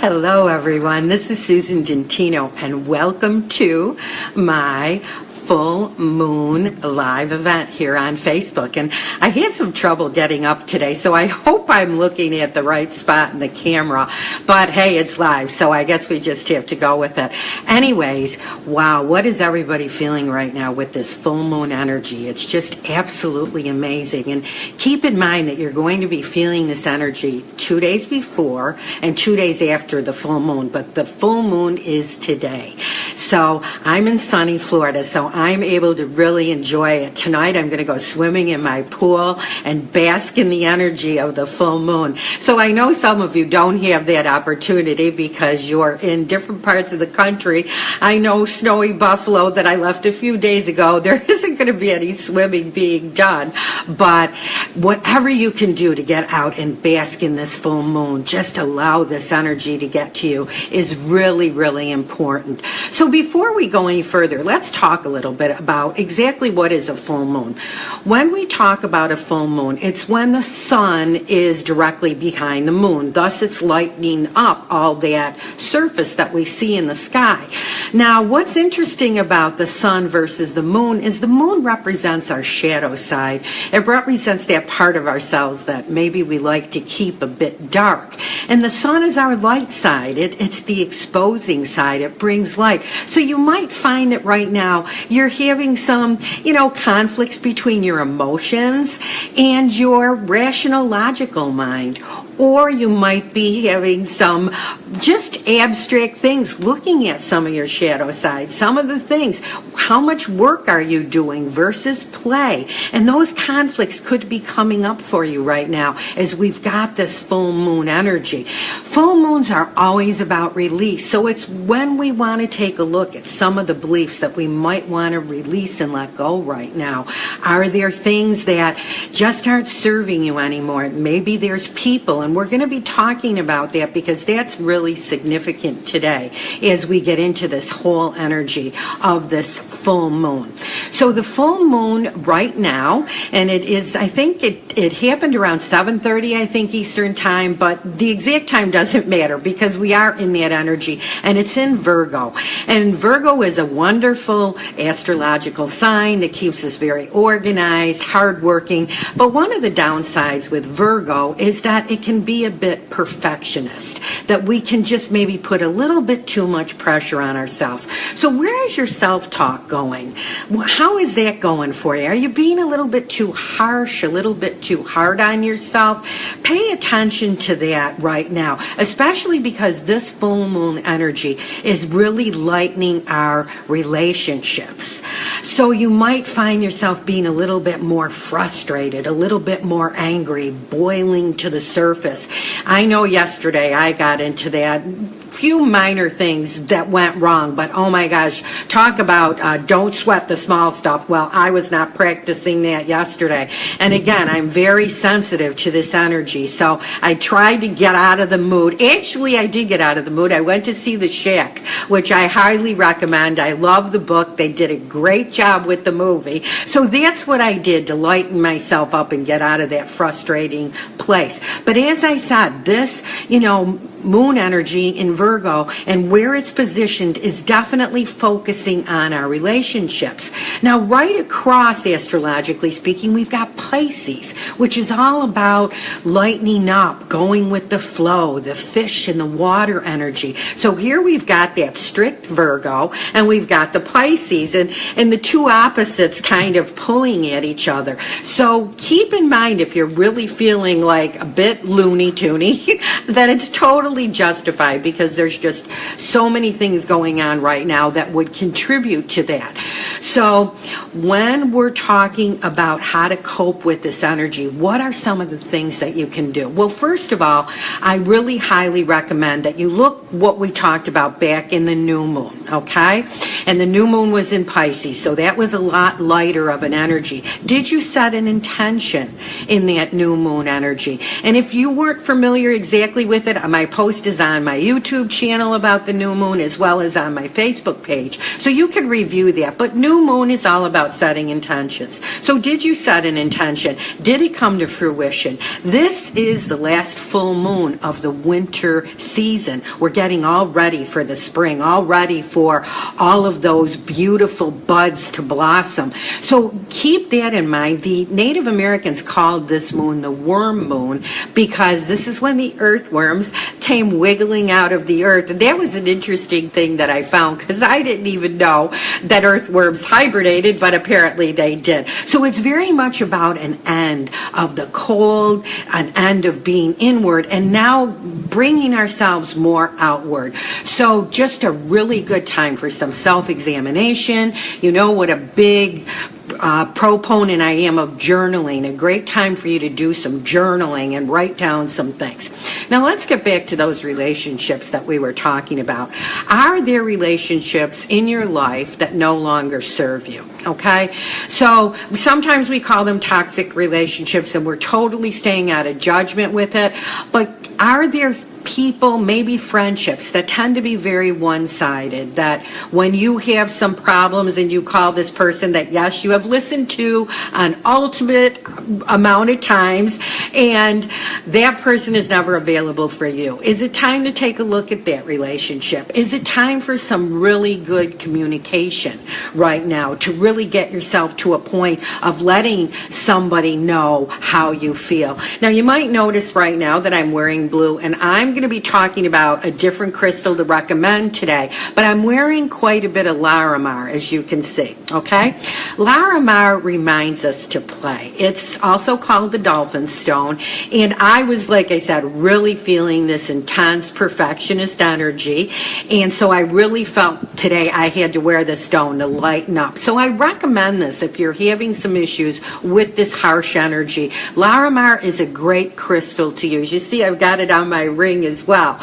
Hello, everyone. This is Susan Gentino, and welcome to my full moon live event here on Facebook. And I had some trouble getting up today, so I hope I'm looking at the right spot in the camera. But hey, it's live, so I guess we just have to go with it. Anyways, wow, what is everybody feeling right now with this full moon energy? It's just absolutely amazing. And keep in mind that you're going to be feeling this energy 2 days before and 2 days after the full moon, but the full moon is today. So I'm in sunny Florida, so I'm able to really enjoy it. Tonight I'm going to go swimming in my pool and bask in the energy of the full moon. So I know some of you don't have that opportunity because you're in different parts of the country. I know snowy Buffalo that I left a few days ago, there isn't going to be any swimming being done. But whatever you can do to get out and bask in this full moon, just allow this energy to get to you, is really, really important. So before we go any further, let's talk a little bit about exactly what is a full moon. When we talk about a full moon, it's when the sun is directly behind the moon. Thus, it's lighting up all that surface that we see in the sky. Now, what's interesting about the sun versus the moon is the moon represents our shadow side. It represents that part of ourselves that maybe we like to keep a bit dark. And the sun is our light side. It's the exposing side. It brings light. So you might find that right now you're having some, conflicts between your emotions and your rational, logical mind. Or you might be having some just abstract things, looking at some of your shadow side, some of the things. How much work are you doing versus play? And those conflicts could be coming up for you right now as we've got this full moon energy. Full moons are always about release. So it's when we want to take a look at some of the beliefs that we might want to release and let go right now. Are there things that just aren't serving you anymore? Maybe there's people, and we're going to be talking about that because that's really significant today as we get into this whole energy of this full moon. So the full moon right now, and it is, I think it happened around 7:30, I think, Eastern time, but the exact time doesn't matter because we are in that energy, and it's in Virgo. And Virgo is a wonderful astrological sign that keeps us very organized, hardworking. But one of the downsides with Virgo is that it can be a bit perfectionist, that we can just maybe put a little bit too much pressure on ourselves. So where is your self-talk going? How is that going for you? Are you being a little bit too harsh, a little bit too hard on yourself? Pay attention to that right now, especially because this full moon energy is really lightening our relationships. So you might find yourself being a little bit more frustrated, a little bit more angry, boiling to the surface. I know yesterday I got into that. Few minor things that went wrong, but oh my gosh, talk about don't sweat the small stuff. Well, I was not practicing that yesterday. And again, I'm very sensitive to this energy, so I tried to get out of the mood. Actually, I did get out of the mood. I went to see The Shack, which I highly recommend. I love the book. They did a great job with the movie. So that's what I did to lighten myself up and get out of that frustrating place. But as I said, this, moon energy in Virgo and where it's positioned is definitely focusing on our relationships. Now, right across, astrologically speaking, we've got Pisces, which is all about lightening up, going with the flow, the fish and the water energy. So here we've got that strict Virgo and we've got the Pisces, and the two opposites kind of pulling at each other. So keep in mind, if you're really feeling like a bit loony-toony, that it's totally justified because there's just so many things going on right now that would contribute to that. So when we're talking about how to cope with this energy, what are some of the things that you can do? Well, first of all, I really highly recommend that you look what we talked about back in the new moon, okay? And the new moon was in Pisces, so that was a lot lighter of an energy. Did you set an intention in that new moon energy? And if you weren't familiar exactly with it, my post is on my YouTube channel about the new moon as well as on my Facebook page. So you can review that. But new moon is all about setting intentions. So did you set an intention? Did it come to fruition? This is the last full moon of the winter season. We're getting all ready for the spring, all ready for all of those beautiful buds to blossom. So keep that in mind. The Native Americans called this moon the worm moon because this is when the earthworms came wiggling out of the earth. And that was an interesting thing that I found because I didn't even know that earthworms hibernated, but apparently they did. So it's very much about an end of the cold, an end of being inward, and now bringing ourselves more outward. So just a really good time for some self-examination. You know what a big proponent I am of journaling. A great time for you to do some journaling and write down some things. Now let's get back to those relationships that we were talking about. Are there relationships in your life that no longer serve you? Okay, so sometimes we call them toxic relationships and we're totally staying out of judgment with it, but are there people, maybe friendships, that tend to be very one-sided, that when you have some problems and you call this person that, yes, you have listened to an ultimate amount of times, and that person is never available for you? Is it time to take a look at that relationship? Is it time for some really good communication right now to really get yourself to a point of letting somebody know how you feel? Now, you might notice right now that I'm wearing blue, and I'm going to be talking about a different crystal to recommend today, but I'm wearing quite a bit of Larimar, as you can see, okay? Larimar reminds us to play. It's also called the Dolphin Stone, and I was, like I said, really feeling this intense perfectionist energy, and so I really felt today I had to wear this stone to lighten up. So I recommend this if you're having some issues with this harsh energy. Larimar is a great crystal to use. You see, I've got it on my ring as well,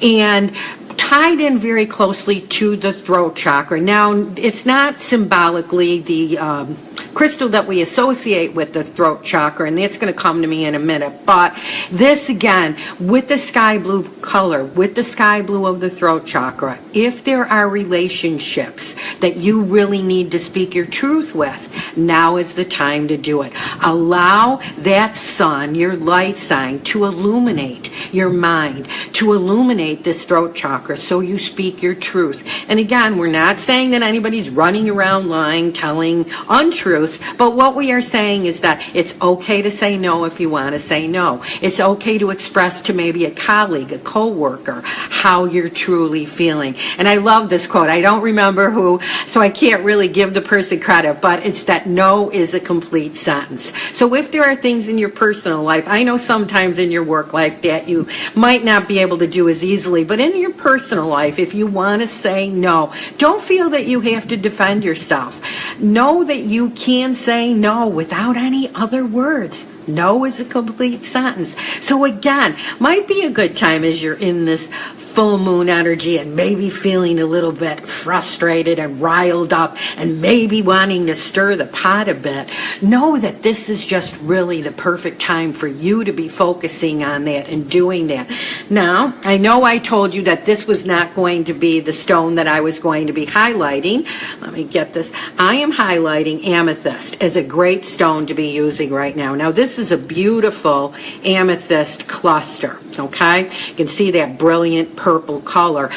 and tied in very closely to the throat chakra. Now, it's not symbolically the crystal that we associate with the throat chakra, and that's going to come to me in a minute, but this again, with the sky blue color, with the sky blue of the throat chakra, if there are relationships that you really need to speak your truth with, now is the time to do it. Allow that sun, your light sign, to illuminate your mind, to illuminate this throat chakra so you speak your truth. And again, we're not saying that anybody's running around lying, telling untruths, but what we are saying is that it's okay to say no if you want to say no. It's okay to express to maybe a colleague, a co-worker, how you're truly feeling. And I love this quote. I don't remember who, so I can't really give the person credit, but it's that no is a complete sentence. So if there are things in your personal life, I know sometimes in your work life that you might not be able to do as easily, but in your personal life, if you want to say no, don't feel that you have to defend yourself. Know that you can say no without any other words. No is a complete sentence. So again, might be a good time as you're in this full moon energy and maybe feeling a little bit frustrated and riled up and maybe wanting to stir the pot a bit. Know that this is just really the perfect time for you to be focusing on that and doing that. Now, I know I told you that this was not going to be the stone that I was going to be highlighting. Let me get this. I am highlighting amethyst as a great stone to be using right now. Now, this is a beautiful amethyst cluster, okay? You can see that brilliant purple color.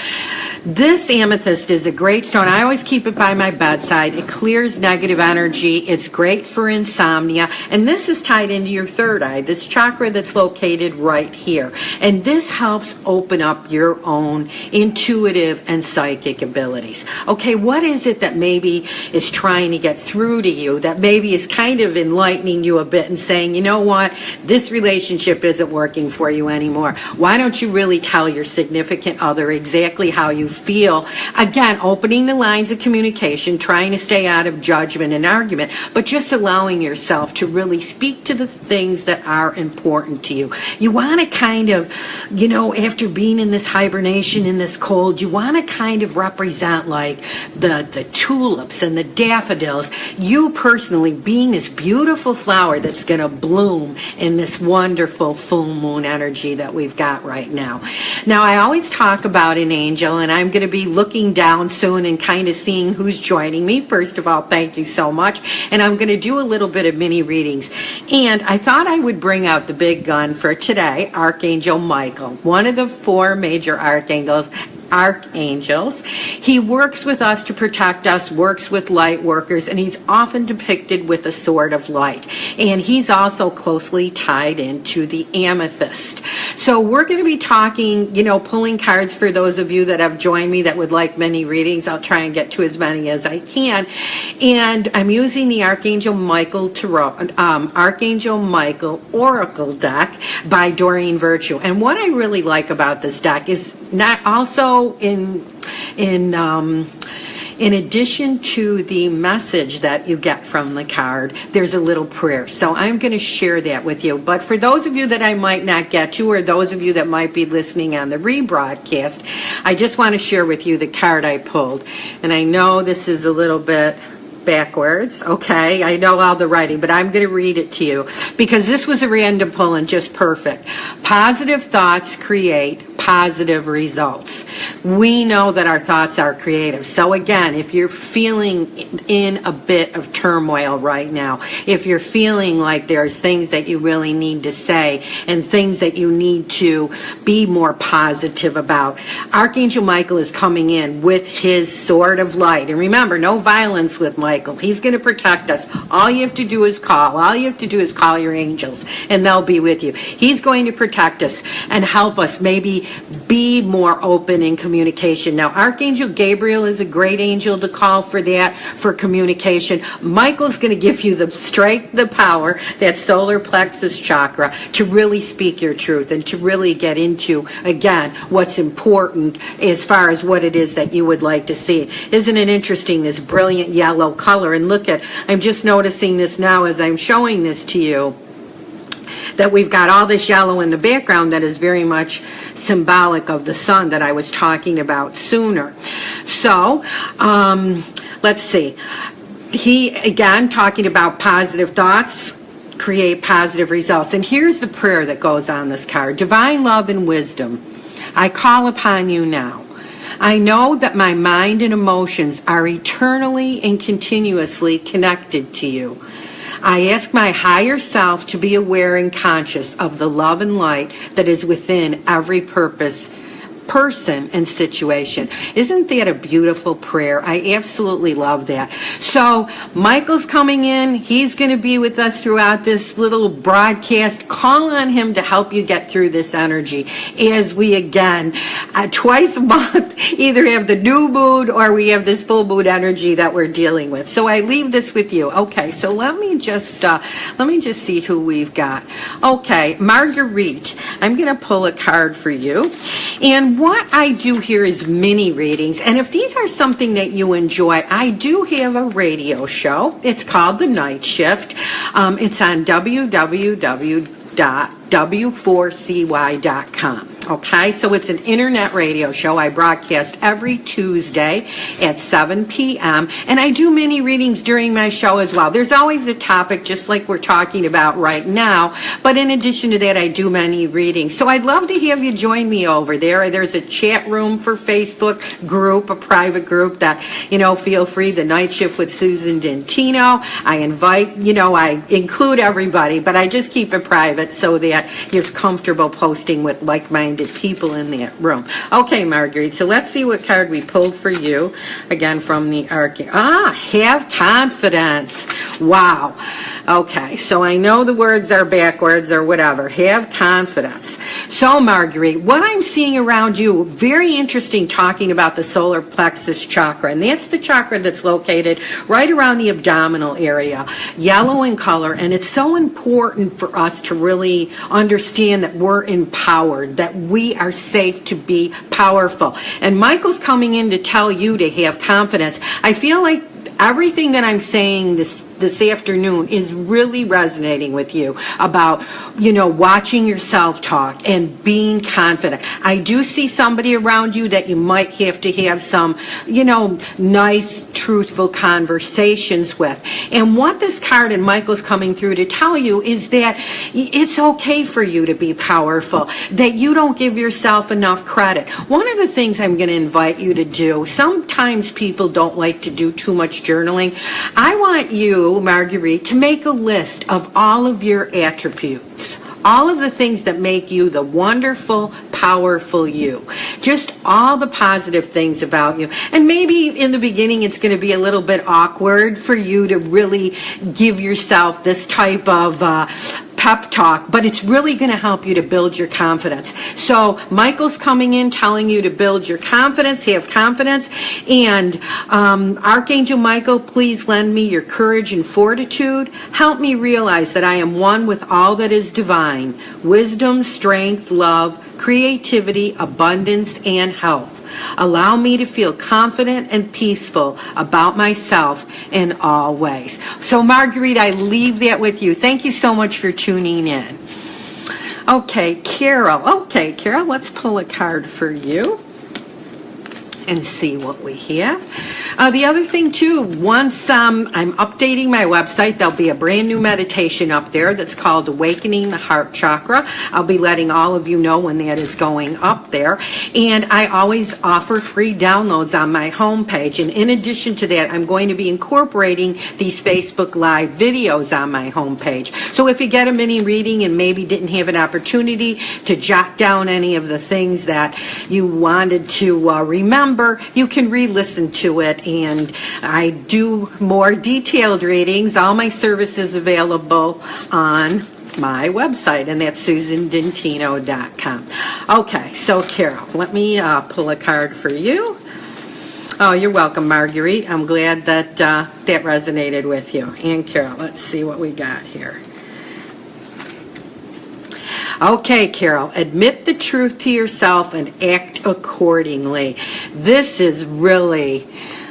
This amethyst is a great stone. I always keep it by my bedside. It clears negative energy. It's great for insomnia. And this is tied into your third eye, this chakra that's located right here. And this helps open up your own intuitive and psychic abilities. Okay, what is it that maybe is trying to get through to you, that maybe is kind of enlightening you a bit and saying, you know what, this relationship isn't working for you anymore. Why don't you really tell your significant other exactly how you feel, again, opening the lines of communication, trying to stay out of judgment and argument, but just allowing yourself to really speak to the things that are important to you. You want to kind of, after being in this hibernation, in this cold, you want to kind of represent like the tulips and the daffodils, you personally being this beautiful flower that's going to bloom in this wonderful full moon energy that we've got right now. Now, I always talk about an angel, and I'm going to be looking down soon and kind of seeing who's joining me. First of all, thank you so much. And I'm going to do a little bit of mini readings. And I thought I would bring out the big gun for today, Archangel Michael, one of the four major archangels. He works with us to protect us, works with light workers, and he's often depicted with a sword of light. And he's also closely tied into the amethyst. So we're going to be talking, pulling cards for those of you that have joined me that would like many readings. I'll try and get to as many as I can. And I'm using the Archangel Michael Oracle deck by Doreen Virtue. And what I really like about this deck is not also in addition to the message that you get from the card, there's a little prayer. So I'm going to share that with you. But for those of you that I might not get to, or those of you that might be listening on the rebroadcast, I just want to share with you the card I pulled. And I know this is a little bit backwards, okay? I know all the writing, but I'm going to read it to you because this was a random pull and just perfect. Positive thoughts create positive results. We know that our thoughts are creative. So again, if you're feeling in a bit of turmoil right now, if you're feeling like there's things that you really need to say and things that you need to be more positive about, Archangel Michael is coming in with his sword of light. And remember, no violence with Michael. He's going to protect us. All you have to do is call. All you have to do is call your angels and they'll be with you. He's going to protect us and help us maybe be more open in communication. Now, Archangel Gabriel is a great angel to call for that, for communication. Michael's going to give you the strength, the power, that solar plexus chakra to really speak your truth and to really get into, again, what's important as far as what it is that you would like to see. Isn't it interesting, this brilliant yellow color? And look at, I'm just noticing this now as I'm showing this to you, that we've got all this yellow in the background that is very much symbolic of the sun that I was talking about sooner. So, let's see. He, again, talking about positive thoughts create positive results. And here's the prayer that goes on this card. Divine love and wisdom, I call upon you now. I know that my mind and emotions are eternally and continuously connected to you. I ask my higher self to be aware and conscious of the love and light that is within every person and situation. Isn't that a beautiful prayer? I absolutely love that. So Michael's coming in. He's going to be with us throughout this little broadcast. Call on him to help you get through this energy as we, again, twice a month either have the new moon or we have this full moon energy that we're dealing with. So I leave this with you. Okay, so let me just see who we've got. Okay, Marguerite, I'm going to pull a card for you. And what I do here is mini readings. And if these are something that you enjoy, I do have a radio show. It's called The Night Shift. It's on www.w4cy.com. Okay, so it's an internet radio show. I broadcast every Tuesday at 7 p.m. and I do mini readings during my show as well. There's always a topic just like we're talking about right now, but in addition to that, I do many readings. So I'd love to have you join me over there. There's a chat room for Facebook group, a private group that, feel free, The Night Shift with Susan Dentino. I invite, I include everybody, but I just keep it private so that you're comfortable posting with like-minded people in that room. Okay, Marguerite, so let's see what card we pulled for you. Again, from the Archangel. Have confidence. Wow. Okay, so I know the words are backwards or whatever. Have confidence. So, Marguerite, what I'm seeing around you, very interesting talking about the solar plexus chakra, and that's the chakra that's located right around the abdominal area, yellow in color, and it's so important for us to really understand that we're empowered, that we are safe to be powerful. And Michael's coming in to tell you to have confidence. I feel like everything that I'm saying this afternoon is really resonating with you about, watching yourself talk and being confident. I do see somebody around you that you might have to have some, nice, truthful conversations with. And what this card and Michael's coming through to tell you is that it's okay for you to be powerful, that you don't give yourself enough credit. One of the things I'm going to invite you to do, sometimes people don't like to do too much journaling. I want you, Marguerite, to make a list of all of your attributes, all of the things that make you the wonderful, powerful you. Just all the positive things about you. And maybe in the beginning it's going to be a little bit awkward for you to really give yourself this type of pep talk, but it's really going to help you to build your confidence. So Michael's coming in telling you to build your confidence, have confidence, and Archangel Michael, please lend me your courage and fortitude. Help me realize that I am one with all that is divine, wisdom, strength, love, creativity, abundance, and health. Allow me to feel confident and peaceful about myself in all ways. So, Marguerite, I leave that with you. Thank you so much for tuning in. Okay, Carol, let's pull a card for you and see what we have. The other thing too, once I'm updating my website, there'll be a brand new meditation up there that's called Awakening the Heart Chakra. I'll be letting all of you know when that is going up there. And I always offer free downloads on my homepage. And in addition to that, I'm going to be incorporating these Facebook Live videos on my homepage. So if you get a mini reading and maybe didn't have an opportunity to jot down any of the things that you wanted to remember, you can re-listen to it, and I do more detailed readings. All my services available on my website, and that's susandentino.com. Okay, so Carol, let me pull a card for you. Oh, you're welcome, Marguerite. I'm glad that that resonated with you. And Carol, let's see what we got here. Okay, Carol, admit the truth to yourself and act accordingly. This is really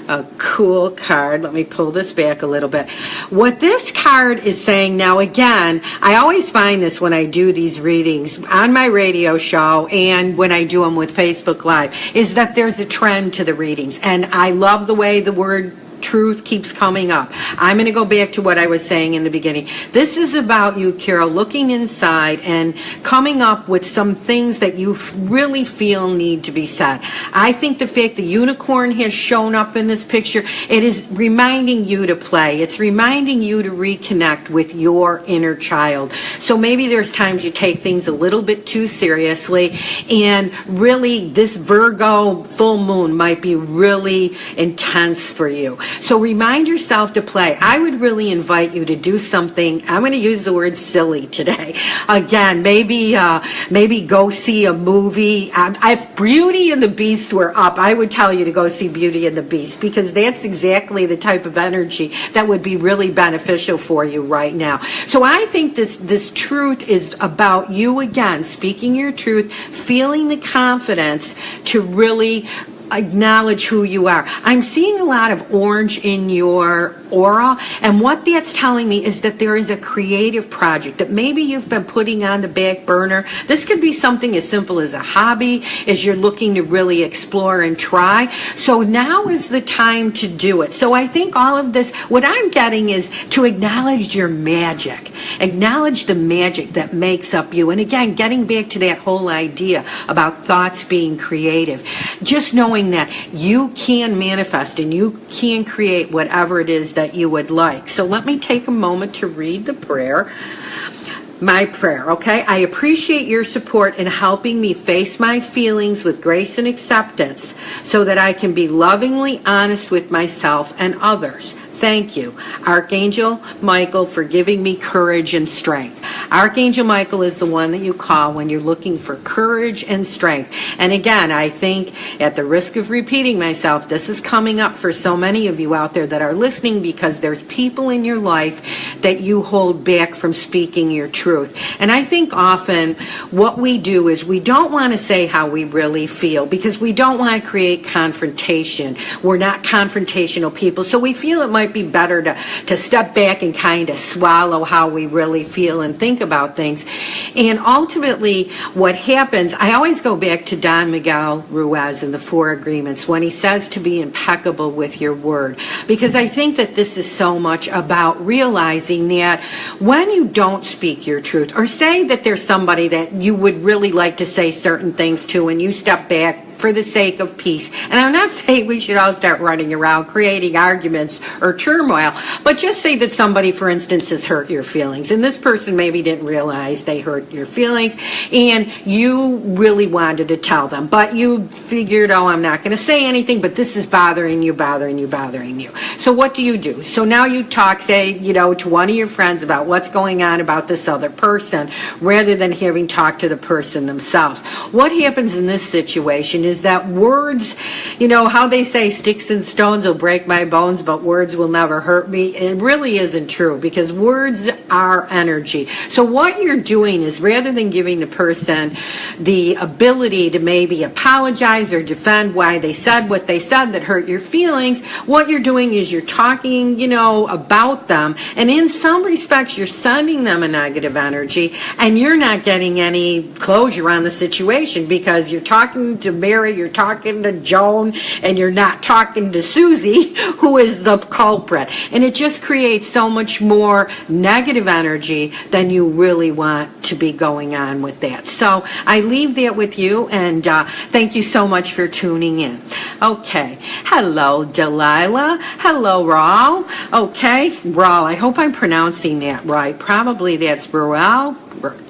a cool card. Let me pull this back a little bit. What this card is saying now, again, I always find this when I do these readings on my radio show and when I do them with Facebook Live, is that there's a trend to the readings. And I love the way the word truth keeps coming up. I'm going to go back to what I was saying in the beginning. This is about you, Carol, looking inside and coming up with some things that you really feel need to be said. I think the fact the unicorn has shown up in this picture, it is reminding you to play. It's reminding you to reconnect with your inner child. So maybe there's times you take things a little bit too seriously, and really this Virgo full moon might be really intense for you. So remind yourself to play. I would really invite you to do something. I'm going to use the word silly today. Again, maybe go see a movie. If Beauty and the Beast were up, I would tell you to go see Beauty and the Beast, because that's exactly the type of energy that would be really beneficial for you right now. So I think this truth is about you, again, speaking your truth, feeling the confidence to really acknowledge who you are. I'm seeing a lot of orange in your aura, and what that's telling me is that there is a creative project that maybe you've been putting on the back burner. This could be something as simple as a hobby, as you're looking to really explore and try. So now is the time to do it. So I think all of this, what I'm getting is to acknowledge your magic. Acknowledge the magic that makes up you. And again, getting back to that whole idea about thoughts being creative. Just knowing that you can manifest and you can create whatever it is that you would like. So let me take a moment to read the prayer. My prayer, okay? I appreciate your support in helping me face my feelings with grace and acceptance so that I can be lovingly honest with myself and others. thank you, Archangel Michael, for giving me courage and strength. Archangel Michael is the one that you call when you're looking for courage and strength. And again, I think, at the risk of repeating myself, this is coming up for so many of you out there that are listening, because there's people in your life that you hold back from speaking your truth. And I think often what we do is we don't want to say how we really feel, because we don't want to create confrontation. We're not confrontational people, so we feel it might be better to step back and kind of swallow how we really feel and think about things. And ultimately, what happens, I always go back to Don Miguel Ruiz in the Four Agreements when he says to be impeccable with your word, because I think that this is so much about realizing that when you don't speak your truth, or say that there's somebody that you would really like to say certain things to, and you step back for the sake of peace. And I'm not saying we should all start running around creating arguments or turmoil, but just say that somebody, for instance, has hurt your feelings, and this person maybe didn't realize they hurt your feelings, and you really wanted to tell them, but you figured, oh, I'm not going to say anything, but this is bothering you. So what do? So now you talk, say, to one of your friends about what's going on about this other person, rather than having talked to the person themselves. What happens in this situation is that words, how they say sticks and stones will break my bones, but words will never hurt me. It really isn't true, because words are energy. So what you're doing is, rather than giving the person the ability to maybe apologize or defend why they said what they said that hurt your feelings, what you're doing is you're talking, about them, and in some respects you're sending them a negative energy, and you're not getting any closure on the situation, because you're talking to Mary, you're talking to Joan, and you're not talking to Susie, who is the culprit. And it just creates so much more negative energy than you really want to be going on with that. So I leave that with you, and thank you so much for tuning in. Okay. Hello, Delilah. Hello, Raul. Okay, Raul. I hope I'm pronouncing that right. Probably that's Raul.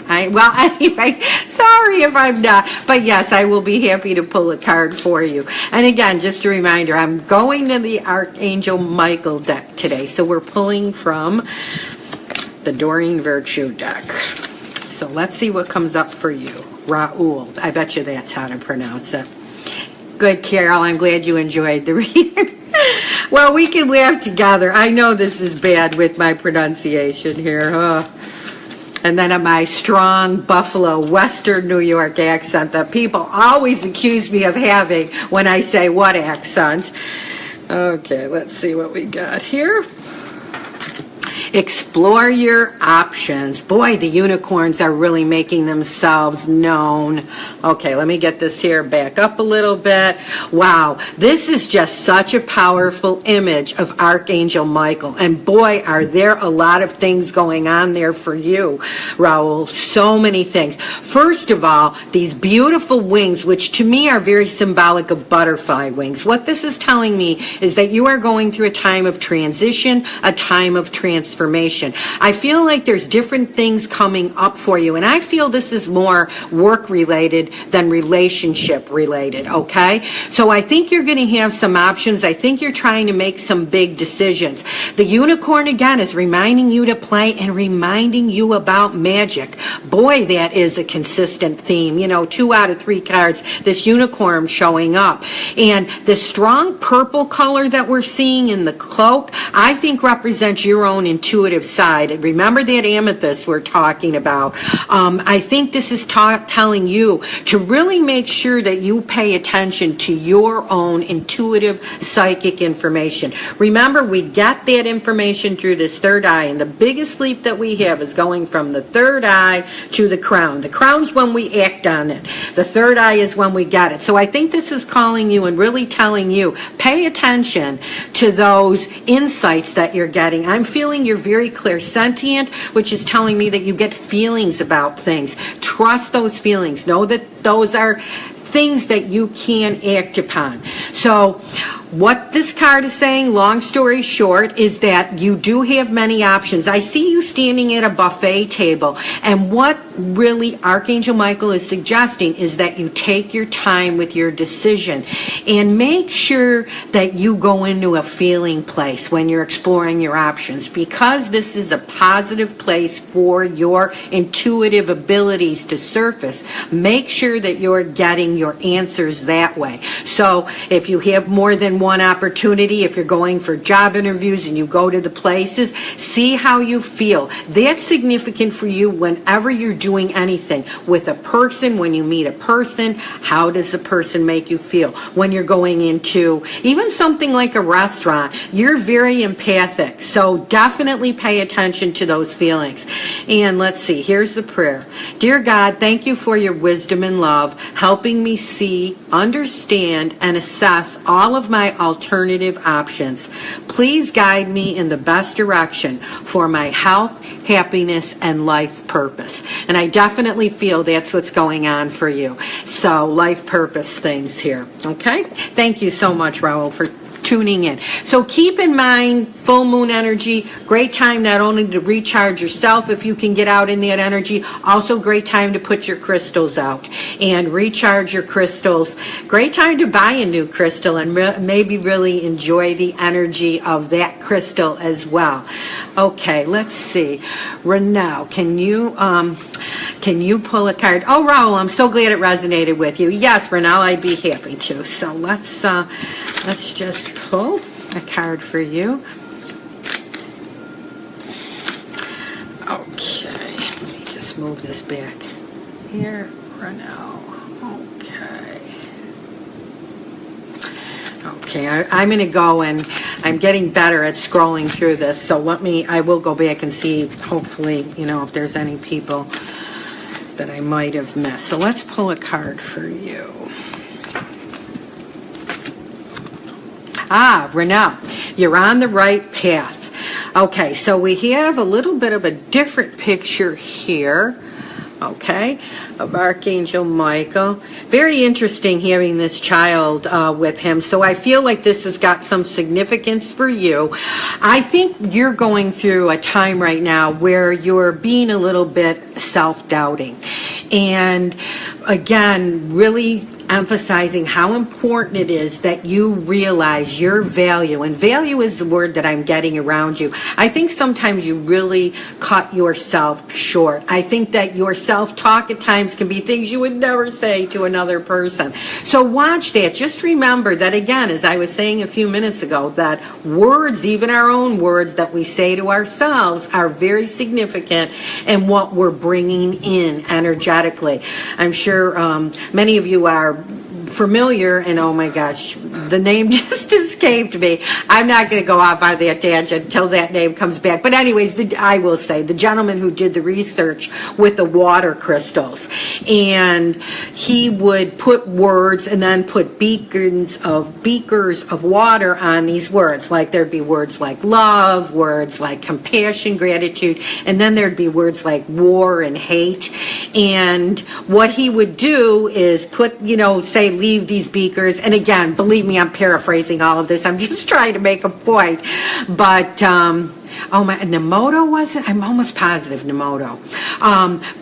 Anyway, sorry if I'm not, but yes, I will be happy to pull a card for you. And again, just a reminder, I'm going to the Archangel Michael deck today, so we're pulling from the Doreen Virtue deck. So let's see what comes up for you. Raul, I bet you that's how to pronounce it. Good, Carol, I'm glad you enjoyed the reading. Well, we can laugh together. I know this is bad with my pronunciation here, and then my strong Buffalo, Western New York accent that people always accuse me of having when I say what accent. Okay, let's see what we got here. Explore your options. Boy, the unicorns are really making themselves known. Okay, let me get this here back up a little bit. Wow, this is just such a powerful image of Archangel Michael. And boy, are there a lot of things going on there for you, Raul. So many things. First of all, these beautiful wings, which to me are very symbolic of butterfly wings. What this is telling me is that you are going through a time of transition, a time of transformation. I feel like there's different things coming up for you, and I feel this is more work-related than relationship-related, okay? So I think you're going to have some options. I think you're trying to make some big decisions. The unicorn, again, is reminding you to play and reminding you about magic. Boy, that is a consistent theme. 2 out of 3 cards, this unicorn showing up. And the strong purple color that we're seeing in the cloak, I think represents your own intuitive side. Remember that amethyst we're talking about. I think this is telling you to really make sure that you pay attention to your own intuitive psychic information. Remember, we get that information through this third eye, and the biggest leap that we have is going from the third eye to the crown. The crown's when we act on it. The third eye is when we get it. So I think this is calling you and really telling you, pay attention to those insights that you're getting. I'm feeling you're very clairsentient, which is telling me that you get feelings about things. Trust those feelings. Know that those are things that you can act upon. So what this card is saying, long story short, is that you do have many options. I see you standing at a buffet table, and what really Archangel Michael is suggesting is that you take your time with your decision and make sure that you go into a feeling place when you're exploring your options, because this is a positive place for your intuitive abilities to surface. Make sure that you're getting your answers that way. So if you have more than one opportunity, if you're going for job interviews and you go to the places, see how you feel. That's significant for you whenever you're doing anything with a person. When you meet a person, how does the person make you feel? When you're going into even something like a restaurant, you're very empathic, so definitely pay attention to those feelings. And let's see, here's the prayer. Dear God, thank you for your wisdom and love, helping me see, understand, and assess all of my alternative options. Please guide me in the best direction for my health, happiness, and life purpose. And I definitely feel that's what's going on for you. So life purpose things here. Okay? Thank you so much, Raul, for tuning in. So keep in mind, full moon energy, great time not only to recharge yourself if you can get out in that energy, also great time to put your crystals out and recharge your crystals. Great time to buy a new crystal and maybe really enjoy the energy of that crystal as well. Okay, let's see. Renelle, can you pull a card? Oh, Raul, I'm so glad it resonated with you. Yes, Renelle, I'd be happy to. So let's just pull a card for you. Okay, let me just move this back here, Renelle. Okay, I'm going to go, and I'm getting better at scrolling through this, so I will go back and see, hopefully, if there's any people that I might have missed. So let's pull a card for you. Renelle, you're on the right path. Okay, so we have a little bit of a different picture here, okay, of Archangel Michael. Very interesting hearing this child with him. So I feel like this has got some significance for you. I think you're going through a time right now where you're being a little bit self-doubting. And again, really emphasizing how important it is that you realize your value. And value is the word that I'm getting around you. I think sometimes you really cut yourself short. I think that your self-talk at times can be things you would never say to another person. So watch that. Just remember that, again, as I was saying a few minutes ago, that words, even our own words that we say to ourselves, are very significant in what we're bringing in energetically. I'm sure many of you are familiar, and oh my gosh, the name just escaped me. I'm not going to go off on that tangent until that name comes back. But anyways, I will say the gentleman who did the research with the water crystals, and he would put words and then put beakers of water on these words. Like there'd be words like love, words like compassion, gratitude, and then there'd be words like war and hate. And what he would do is put, say, leave these beakers. And again, believe me, I'm paraphrasing all of this. I'm just trying to make a point. But, Nemoto was it? I'm almost positive Nemoto.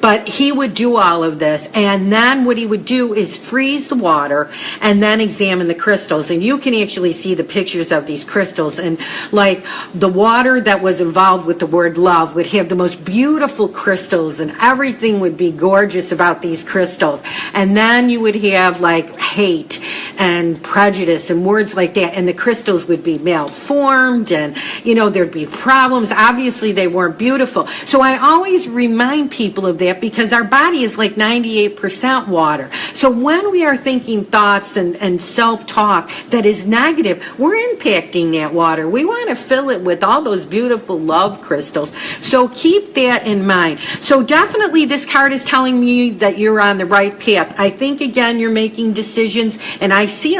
But he would do all of this. And then what he would do is freeze the water and then examine the crystals. And you can actually see the pictures of these crystals. And like the water that was involved with the word love would have the most beautiful crystals, and everything would be gorgeous about these crystals. And then you would have like hate and prejudice and words like that. And the crystals would be malformed, and, there'd be problems. Obviously, they weren't beautiful. So I always remind people of that, because our body is like 98% water. So when we are thinking thoughts and self-talk that is negative, we're impacting that water. We want to fill it with all those beautiful love crystals. So keep that in mind. So definitely this card is telling me that you're on the right path. I think, again, you're making decisions, and I see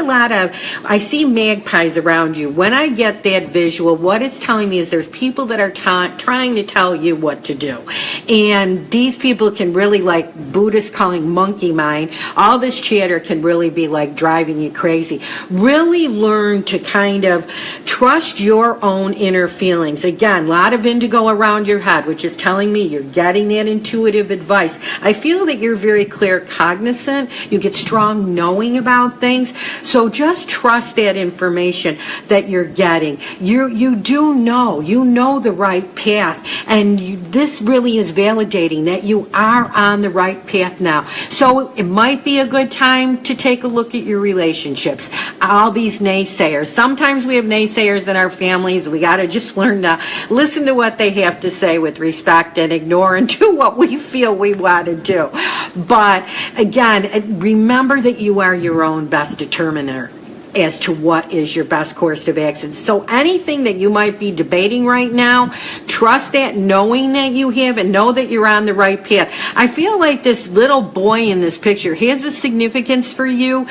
magpies around you. When I get that visual, what it's it's telling me is there's people that are trying to tell you what to do. And these people can really, like Buddhists calling monkey mind, all this chatter can really be like driving you crazy. Really learn to kind of trust your own inner feelings. Again, a lot of indigo around your head, which is telling me you're getting that intuitive advice. I feel that you're very clear cognizant. You get strong knowing about things. So just trust that information that you're getting. You do know. You know the right path. And this really is validating that you are on the right path now. So it might be a good time to take a look at your relationships. All these naysayers. Sometimes we have naysayers in our families. We got to just learn to listen to what they have to say with respect and ignore and do what we feel we want to do. But again, remember that you are your own best determiner as to what is your best course of action. So anything that you might be debating right now, trust that, knowing that you have, and know that you're on the right path. I feel like this little boy in this picture has a significance for you.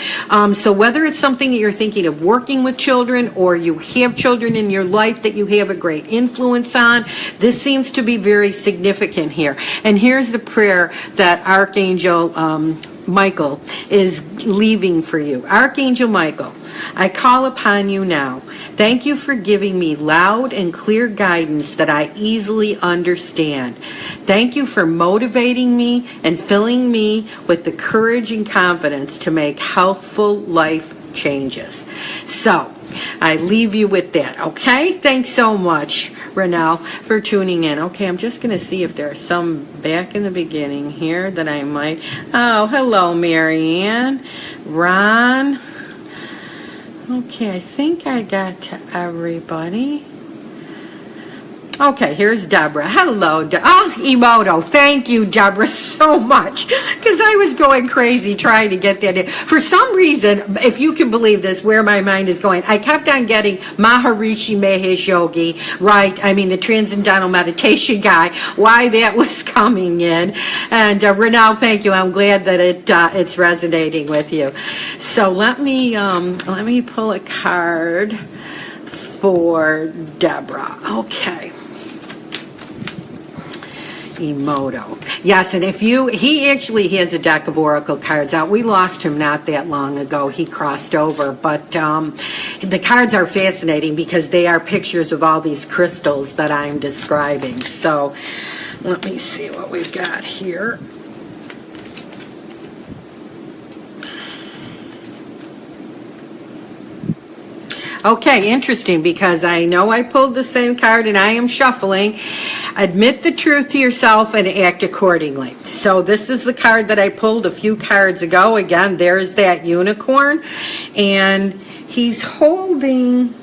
So whether it's something that you're thinking of working with children, or you have children in your life that you have a great influence on, this seems to be very significant here. And here's the prayer that Archangel Michael is leaving for you. Archangel Michael, I call upon you now. Thank you for giving me loud and clear guidance that I easily understand. Thank you for motivating me and filling me with the courage and confidence to make healthful life changes. So, I leave you with that, okay? Thanks so much, Renelle, for tuning in. Okay, I'm just going to see if there's some back in the beginning here that I might... Oh, hello, Marianne. Ron. Okay, I think I got to everybody. Okay, here's Deborah. Hello, Emoto. Thank you, Deborah, so much. Because I was going crazy trying to get that in. For some reason, if you can believe this, where my mind is going, I kept on getting Maharishi Mahesh Yogi, right? I mean, the Transcendental Meditation guy, why that was coming in. And Renelle, thank you. I'm glad that it's resonating with you. So let me pull a card for Deborah. Okay. Emoto. Yes, and he actually has a deck of oracle cards out. We lost him not that long ago. He crossed over, but the cards are fascinating because they are pictures of all these crystals that I'm describing. So let me see what we've got here. Okay, interesting, because I know I pulled the same card and I am shuffling. Admit the truth to yourself and act accordingly. So this is the card that I pulled a few cards ago. Again, there's that unicorn, and he's holding...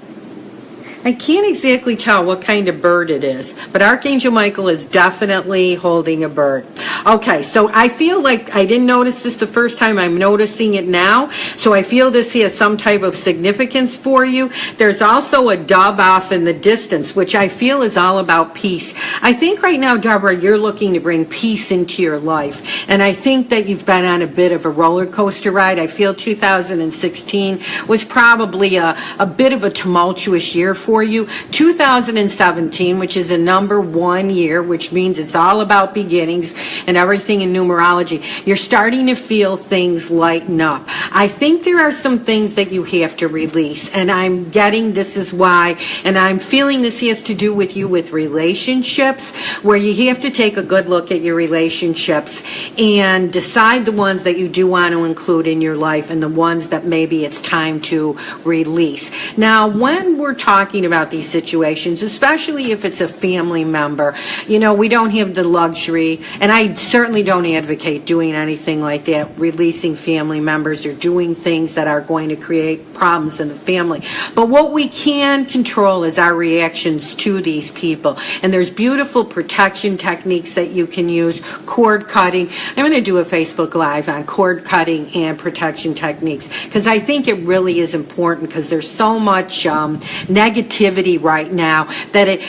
I can't exactly tell what kind of bird it is, but Archangel Michael is definitely holding a bird. Okay, so I feel like I didn't notice this the first time. I'm noticing it now. So I feel this has some type of significance for you. There's also a dove off in the distance, which I feel is all about peace. I think right now, Deborah, you're looking to bring peace into your life. And I think that you've been on a bit of a roller coaster ride. I feel 2016 was probably a bit of a tumultuous year for you. 2017, which is a number 1 year, which means it's all about beginnings and everything in numerology. You're starting to feel things lighten up. I think there are some things that you have to release, and I'm getting this is why, and I'm feeling this has to do with you with relationships, where you have to take a good look at your relationships and decide the ones that you do want to include in your life and the ones that maybe it's time to release. Now, when we're talking about these situations, especially if it's a family member, you know, we don't have the luxury, and I certainly don't advocate doing anything like that, releasing family members or doing things that are going to create problems in the family. But what we can control is our reactions to these people. And there's beautiful protection techniques that you can use, cord cutting. I'm going to do a Facebook Live on cord cutting and protection techniques, because I think it really is important, because there's so much negativity negativity right now that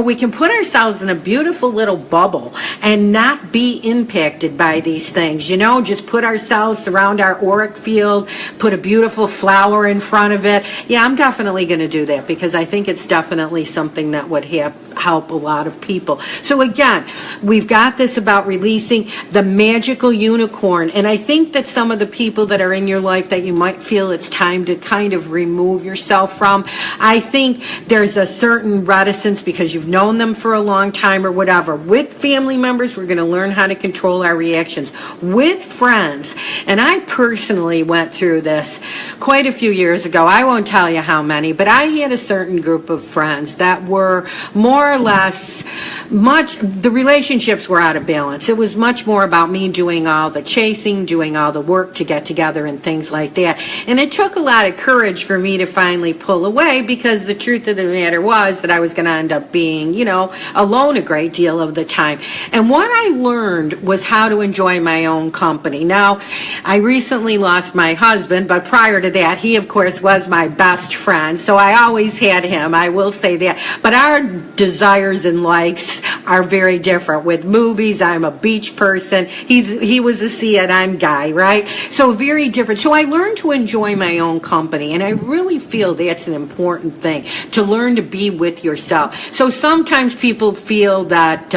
we can put ourselves in a beautiful little bubble and not be impacted by these things. Just put ourselves around our auric field, put a beautiful flower in front of it. Yeah, I'm definitely going to do that because I think it's definitely something that would help a lot of people. So again, we've got this about releasing the magical unicorn, and I think that some of the people that are in your life that you might feel it's time to kind of remove yourself from, I think there's a certain reticence because you've known them for a long time or whatever. With family members, we're going to learn how to control our reactions. With friends, and I personally went through this quite a few years ago. I won't tell you how many, but I had a certain group of friends that were more or less the relationships were out of balance. It was much more about me doing all the chasing, doing all the work to get together and things like that. And it took a lot of courage for me to finally pull away because the truth of the matter was that I was going to end up being, alone a great deal of the time. And what I learned was how to enjoy my own company. Now, I recently lost my husband, but prior to that, he, of course, was my best friend. So I always had him, I will say that. But our desires and likes are very different. With movies, I'm a beach person. He was a CNN guy, right? So very different. So I learned to enjoy my own company, and I really feel that's an important thing, to learn to be with yourself. So sometimes people feel that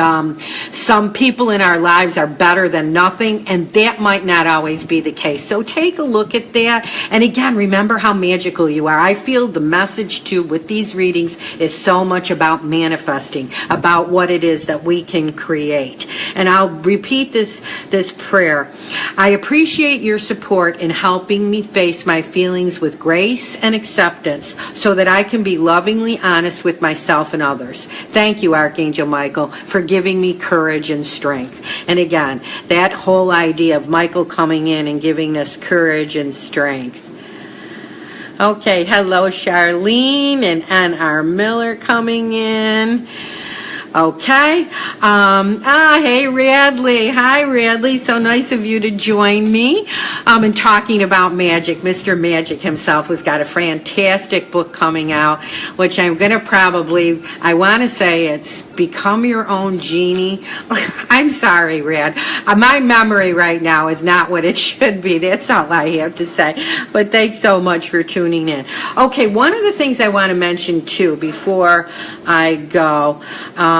some people in our lives are better than nothing, and that might not always be the case. So take a look at that. And again, remember how magical you are. I feel the message too with these readings is so much about manifesting, about what it is that we can create. And I'll repeat this prayer. I appreciate your support in helping me face my feelings with grace and acceptance so that I can be lovingly honest with myself and others. Thank you, Archangel Michael, for giving me courage and strength. And again, that whole idea of Michael coming in and giving us courage and strength. Okay, hello, Charlene and N.R. Miller coming in. Okay. Hey, Radley. Hi, Radley. So nice of you to join me in talking about magic. Mr. Magic himself has got a fantastic book coming out, which I'm going to I want to say it's Become Your Own Genie. I'm sorry, Rad. My memory right now is not what it should be. That's all I have to say. But thanks so much for tuning in. Okay, one of the things I want to mention, too, before I go,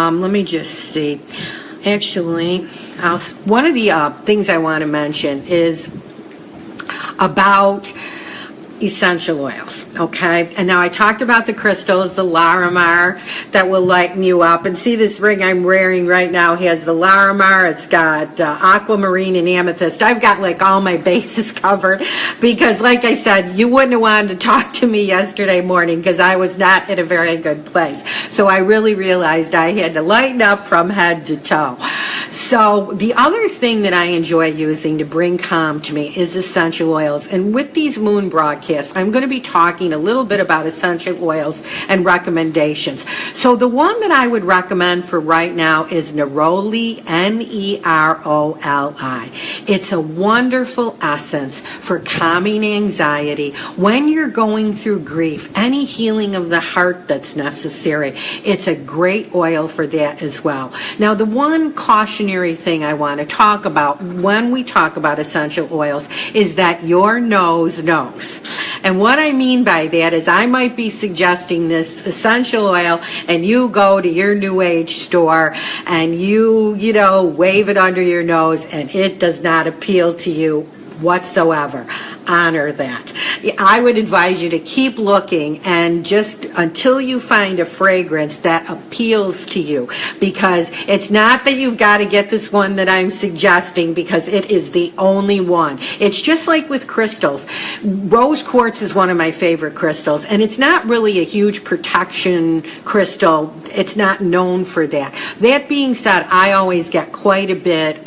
let me just see. Actually, one of the things I want to mention is about essential oils, okay? And now I talked about the crystals, the Larimar, that will lighten you up. And see, this ring I'm wearing right now has the Larimar. It's got aquamarine and amethyst. I've got like all my bases covered because, like I said, you wouldn't have wanted to talk to me yesterday morning because I was not in a very good place. So I really realized I had to lighten up from head to toe. So the other thing that I enjoy using to bring calm to me is essential oils. And with these moon broadcasts, I'm going to be talking a little bit about essential oils and recommendations. So the one that I would recommend for right now is Neroli, Neroli. It's a wonderful essence for calming anxiety when you're going through grief, any healing of the heart that's necessary. It's a great oil for that as well. Now, the one cautionary thing I want to talk about when we talk about essential oils is that your nose knows. And what I mean by that is I might be suggesting this essential oil and you go to your New Age store and you wave it under your nose and it does not appeal to you whatsoever. Honor that. I would advise you to keep looking and just until you find a fragrance that appeals to you, because it's not that you've got to get this one that I'm suggesting because it is the only one. It's just like with crystals. Rose quartz is one of my favorite crystals, and it's not really a huge protection crystal. It's not known for that. That being said, I always get quite a bit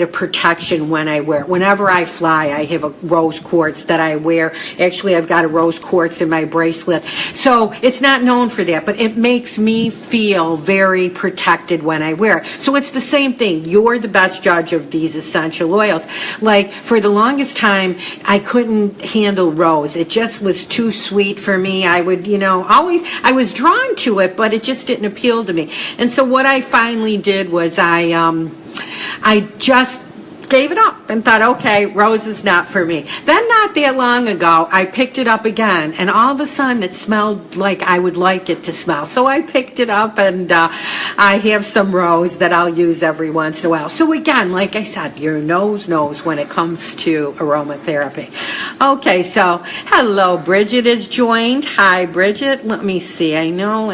of protection when I wear it. Whenever I fly, I have rose quartz that I wear. Actually, I've got a rose quartz in my bracelet. So it's not known for that, but it makes me feel very protected when I wear it. So it's the same thing. You're the best judge of these essential oils. Like, for the longest time, I couldn't handle rose. It just was too sweet for me. I would, I was drawn to it, but it just didn't appeal to me. And so what I finally did was I just gave it up and thought, okay, rose is not for me. Then not that long ago, I picked it up again, and all of a sudden it smelled like I would like it to smell. So I picked it up, and I have some rose that I'll use every once in a while. So again, like I said, your nose knows when it comes to aromatherapy. Okay, so hello, Bridget is joined. Hi, Bridget. Let me see. I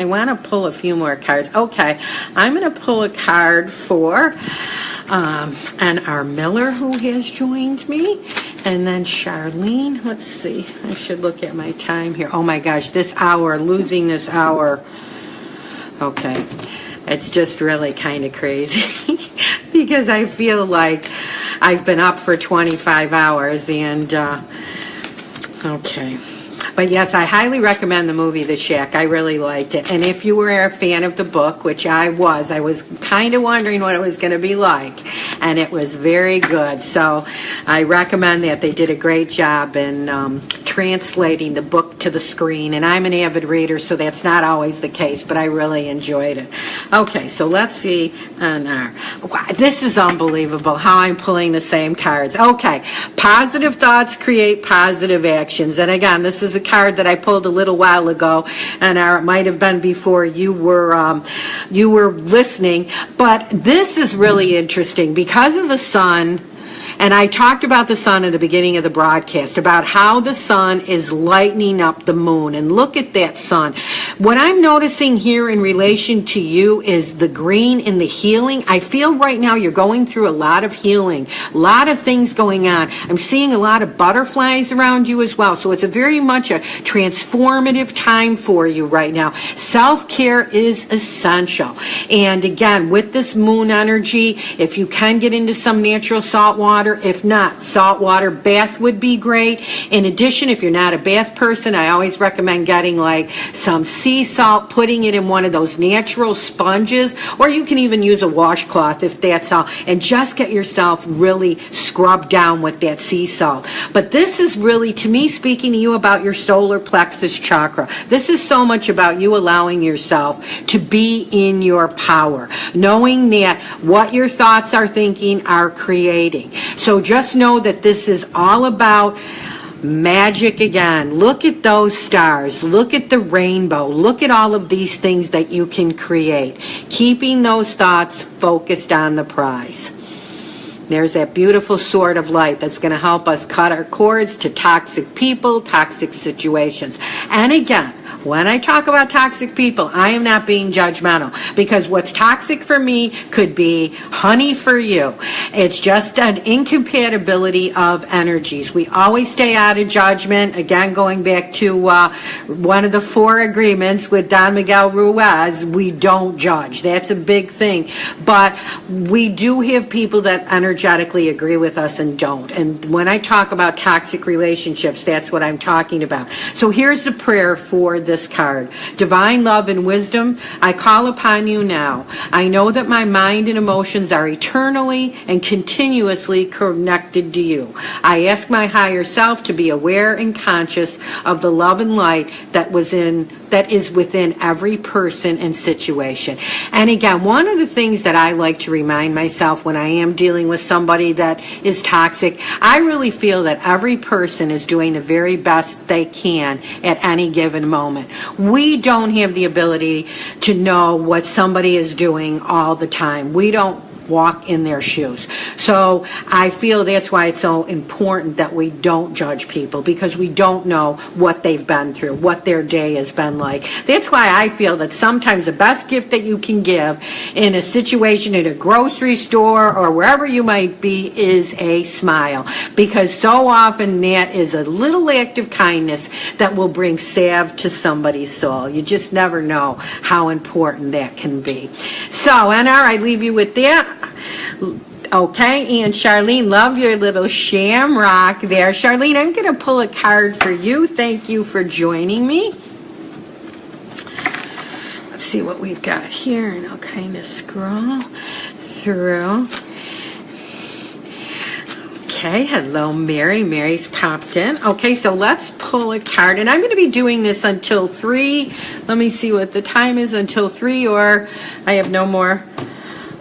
want to pull a few more cards. Okay, I'm going to pull a card for N.R. Miller, who has joined me, and then Charlene. Let's see. I should look at my time here. Oh my gosh, losing this hour. Okay, it's just really kind of crazy because I feel like I've been up for 25 hours and okay. But yes, I highly recommend the movie The Shack. I really liked it. And if you were a fan of the book, which I was kind of wondering what it was going to be like. And it was very good. So I recommend that. They did a great job in translating the book to the screen. And I'm an avid reader, so that's not always the case, but I really enjoyed it. Okay, so let's see. Wow, this is unbelievable how I'm pulling the same cards. Okay, positive thoughts create positive actions. And again, this is a card that I pulled a little while ago, and it might have been before you were listening. But this is really interesting because of the sun. And I talked about the sun at the beginning of the broadcast, about how the sun is lightening up the moon. And look at that sun. What I'm noticing here in relation to you is the green in the healing. I feel right now you're going through a lot of healing, a lot of things going on. I'm seeing a lot of butterflies around you as well. So it's a very much a transformative time for you right now. Self-care is essential. And again, with this moon energy, if you can get into some natural salt water, if not, saltwater bath would be great. In addition, if you're not a bath person, I always recommend getting like some sea salt, putting it in one of those natural sponges, or you can even use a washcloth if that's all, and just get yourself really scrubbed down with that sea salt. But this is really, to me, speaking to you about your solar plexus chakra. This is so much about you allowing yourself to be in your power, knowing that what your thoughts are thinking are creating. So just know that this is all about magic again. Look at those stars. Look at the rainbow. Look at all of these things that you can create. Keeping those thoughts focused on the prize. There's that beautiful sword of light that's going to help us cut our cords to toxic people, toxic situations. And again, when I talk about toxic people, I am not being judgmental, because what's toxic for me could be honey for you. It's just an incompatibility of energies. We always stay out of judgment. Again, going back to one of the 4 agreements with Don Miguel Ruiz, we don't judge. That's a big thing. But we do have people that energetically agree with us and don't. And when I talk about toxic relationships, that's what I'm talking about. So here's the prayer for this card. Divine love and wisdom, I call upon you now. I know that my mind and emotions are eternally and continuously connected to you. I ask my higher self to be aware and conscious of the love and light that is within every person and situation. And again, one of the things that I like to remind myself when I am dealing with somebody that is toxic, I really feel that every person is doing the very best they can at any given moment. We don't have the ability to know what somebody is doing all the time. We don't walk in their shoes. So I feel that's why it's so important that we don't judge people, because we don't know what they've been through, what their day has been like. That's why I feel that sometimes the best gift that you can give in a situation at a grocery store or wherever you might be is a smile, because so often that is a little act of kindness that will bring salve to somebody's soul. You just never know how important that can be. So, NR, I leave you with that. Okay, and Charlene, love your little shamrock there. Charlene, I'm going to pull a card for you. Thank you for joining me. Let's see what we've got here, and I'll kind of scroll through. Okay, hello, Mary. Mary's popped in. Okay, so let's pull a card, and I'm going to be doing this until 3. Let me see what the time is, until 3, or I have no more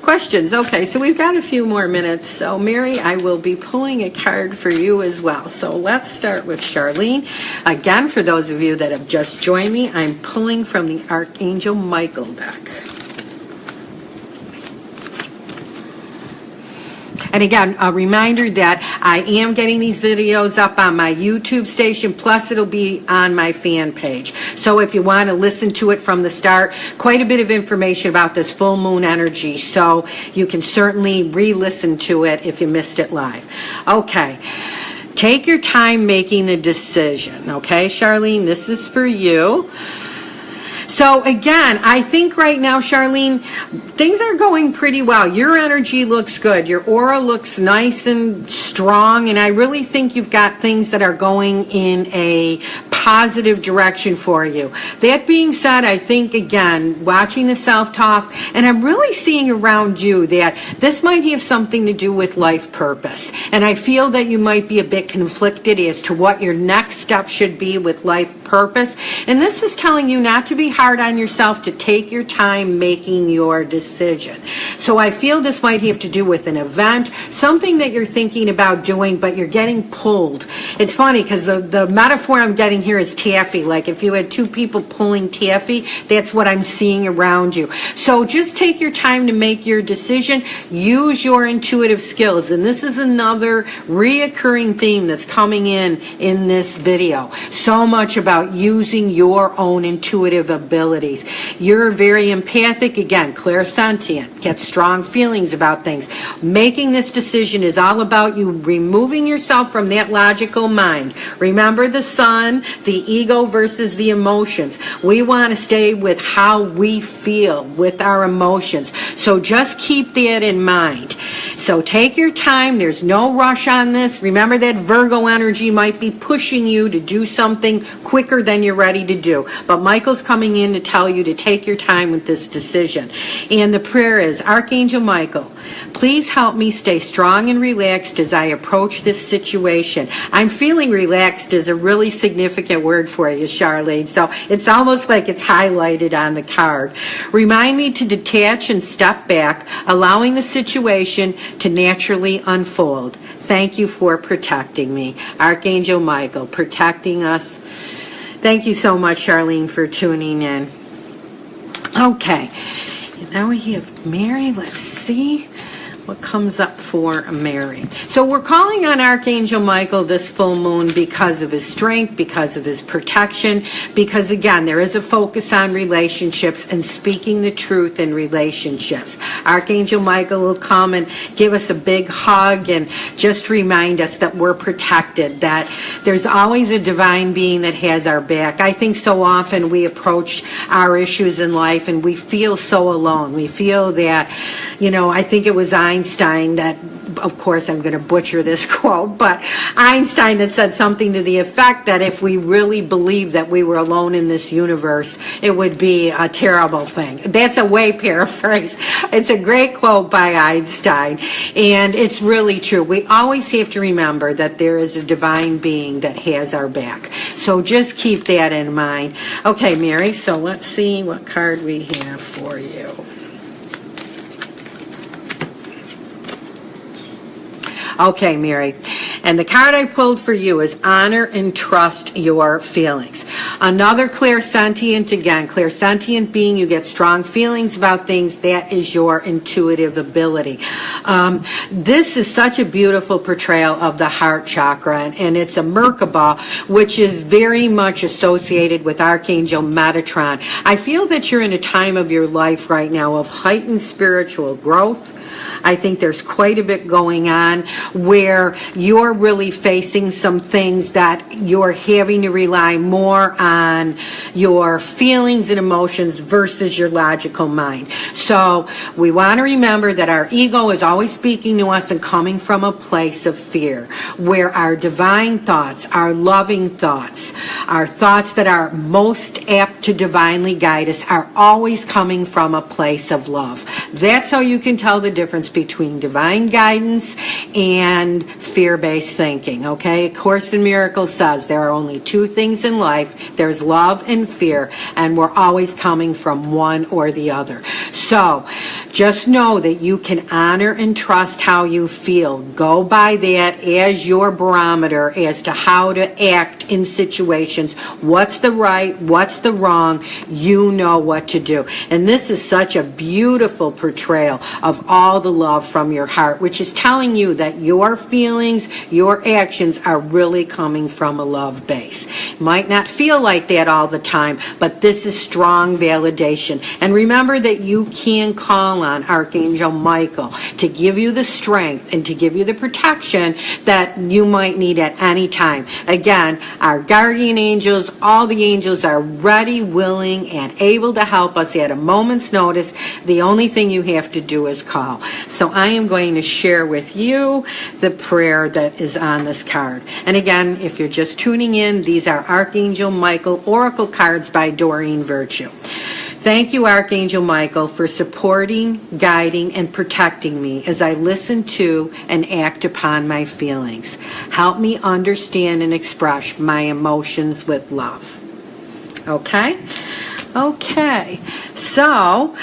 questions. Okay, so we've got a few more minutes. So Mary, I will be pulling a card for you as well. So let's start with Charlene. Again, for those of you that have just joined me, I'm pulling from the Archangel Michael deck. And again, a reminder that I am getting these videos up on my YouTube station, plus it'll be on my fan page. So if you want to listen to it from the start, quite a bit of information about this full moon energy. So you can certainly re-listen to it if you missed it live. Okay. Take your time making the decision. Okay, Charlene, this is for you. So again, I think right now, Charlene, things are going pretty well. Your energy looks good. Your aura looks nice and strong, and I really think you've got things that are going in a positive direction for you. That being said, I think, again, watching the self-talk, and I'm really seeing around you that this might have something to do with life purpose. And I feel that you might be a bit conflicted as to what your next step should be with life purpose. And this is telling you not to be hard on yourself, to take your time making your decision. So I feel this might have to do with an event, something that you're thinking about doing, but you're getting pulled. It's funny because the metaphor I'm getting here is taffy. Like if you had two people pulling taffy, that's what I'm seeing around you. So just take your time to make your decision. Use your intuitive skills. And this is another reoccurring theme that's coming in this video. So much about using your own intuitive abilities. You're very empathic, again, clairsentient, get strong feelings about things. Making this decision is all about you removing yourself from that logical mind. Remember the sun, the ego versus the emotions. We want to stay with how we feel, with our emotions. So just keep that in mind. So take your time. There's no rush on this. Remember that Virgo energy might be pushing you to do something quicker than you're ready to do. But Michael's coming in to tell you to take your time with this decision. And the prayer is, Archangel Michael, please help me stay strong and relaxed as I approach this situation. I'm feeling relaxed is a really significant word for you, Charlene. So it's almost like it's highlighted on the card. Remind me to detach and step back, allowing the situation to naturally unfold. Thank you for protecting me. Archangel Michael, protecting us. Thank you so much, Charlene, for tuning in. Okay, and now we have Mary. Let's see what comes up for Mary. So we're calling on Archangel Michael this full moon because of his strength, because of his protection, because again, there is a focus on relationships and speaking the truth in relationships. Archangel Michael will come and give us a big hug and just remind us that we're protected, that there's always a divine being that has our back. I think so often we approach our issues in life and we feel so alone. We feel that, I think it was Einstein that, of course, I'm going to butcher this quote, but Einstein that said something to the effect that if we really believed that we were alone in this universe, it would be a terrible thing. That's a way paraphrase. It's a great quote by Einstein, and it's really true. We always have to remember that there is a divine being that has our back. So just keep that in mind. Okay, Mary, so let's see what card we have for you. Okay, Mary, and the card I pulled for you is honor and trust your feelings. Another clairsentient, again, clairsentient being, you get strong feelings about things. That is your intuitive ability. This is such a beautiful portrayal of the heart chakra, and it's a Merkaba, which is very much associated with Archangel Metatron. I feel that you're in a time of your life right now of heightened spiritual growth, I think there's quite a bit going on where you're really facing some things that you're having to rely more on your feelings and emotions versus your logical mind. So we want to remember that our ego is always speaking to us and coming from a place of fear, where our divine thoughts, our loving thoughts, our thoughts that are most apt to divinely guide us are always coming from a place of love. That's how you can tell the difference between divine guidance and fear-based thinking, okay? A Course in Miracles says there are only two things in life. There's love and fear, and we're always coming from one or the other. So just know that you can honor and trust how you feel. Go by that as your barometer as to how to act in situations. What's the right, what's the wrong, you know what to do. And this is such a beautiful portrayal of all the love from your heart, which is telling you that your feelings, your actions are really coming from a love base. Might not feel like that all the time, but this is strong validation. And remember that you can call on Archangel Michael to give you the strength and to give you the protection that you might need at any time. Again, our guardian angels, all the angels are ready, willing, and able to help us at a moment's notice. The only thing you have to do is call. So I am going to share with you the prayer that is on this card. And again, if you're just tuning in, these are Archangel Michael Oracle cards by Doreen Virtue. Thank you, Archangel Michael, for supporting, guiding, and protecting me as I listen to and act upon my feelings. Help me understand and express my emotions with love. Okay? Okay. So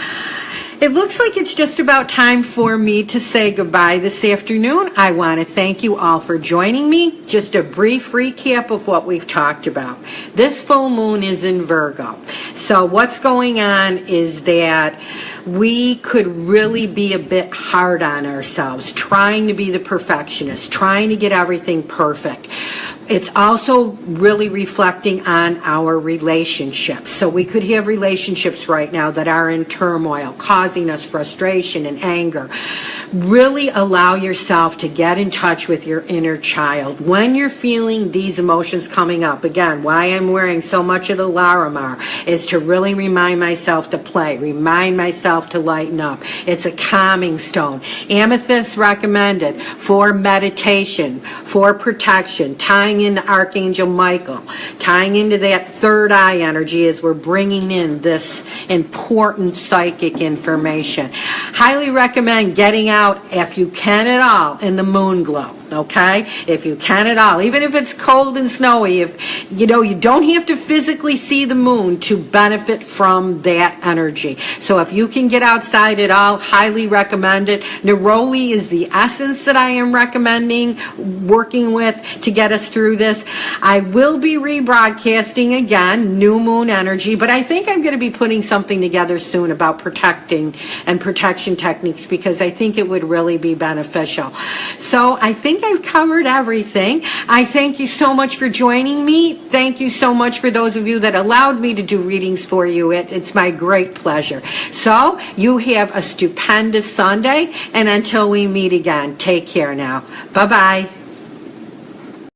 it looks like it's just about time for me to say goodbye this afternoon. I want to thank you all for joining me. Just a brief recap of what we've talked about. This full moon is in Virgo. So what's going on is that we could really be a bit hard on ourselves, trying to be the perfectionist, trying to get everything perfect. It's also really reflecting on our relationships. So we could have relationships right now that are in turmoil, causing us frustration and anger. Really allow yourself to get in touch with your inner child. When you're feeling these emotions coming up, again, why I'm wearing so much of the Larimar is to really remind myself to play, remind myself to lighten up. It's a calming stone. Amethyst recommended for meditation, for protection, tying into Archangel Michael, tying into that third eye energy as we're bringing in this important psychic information. Highly recommend getting out if you can at all in the moon glow. Okay, if you can at all, even if it's cold and snowy, if you don't have to physically see the moon to benefit from that energy. So if you can get outside at all, highly recommend it. Neroli is the essence that I am recommending working with to get us through this. I will be rebroadcasting again, new moon energy, but I think I'm going to be putting something together soon about protecting and protection techniques because I think it would really be beneficial. So I think I've covered everything. I thank you so much for joining me. Thank you so much for those of you that allowed me to do readings for you. It's my great pleasure. So you have a stupendous Sunday, and until we meet again, take care now. Bye-bye.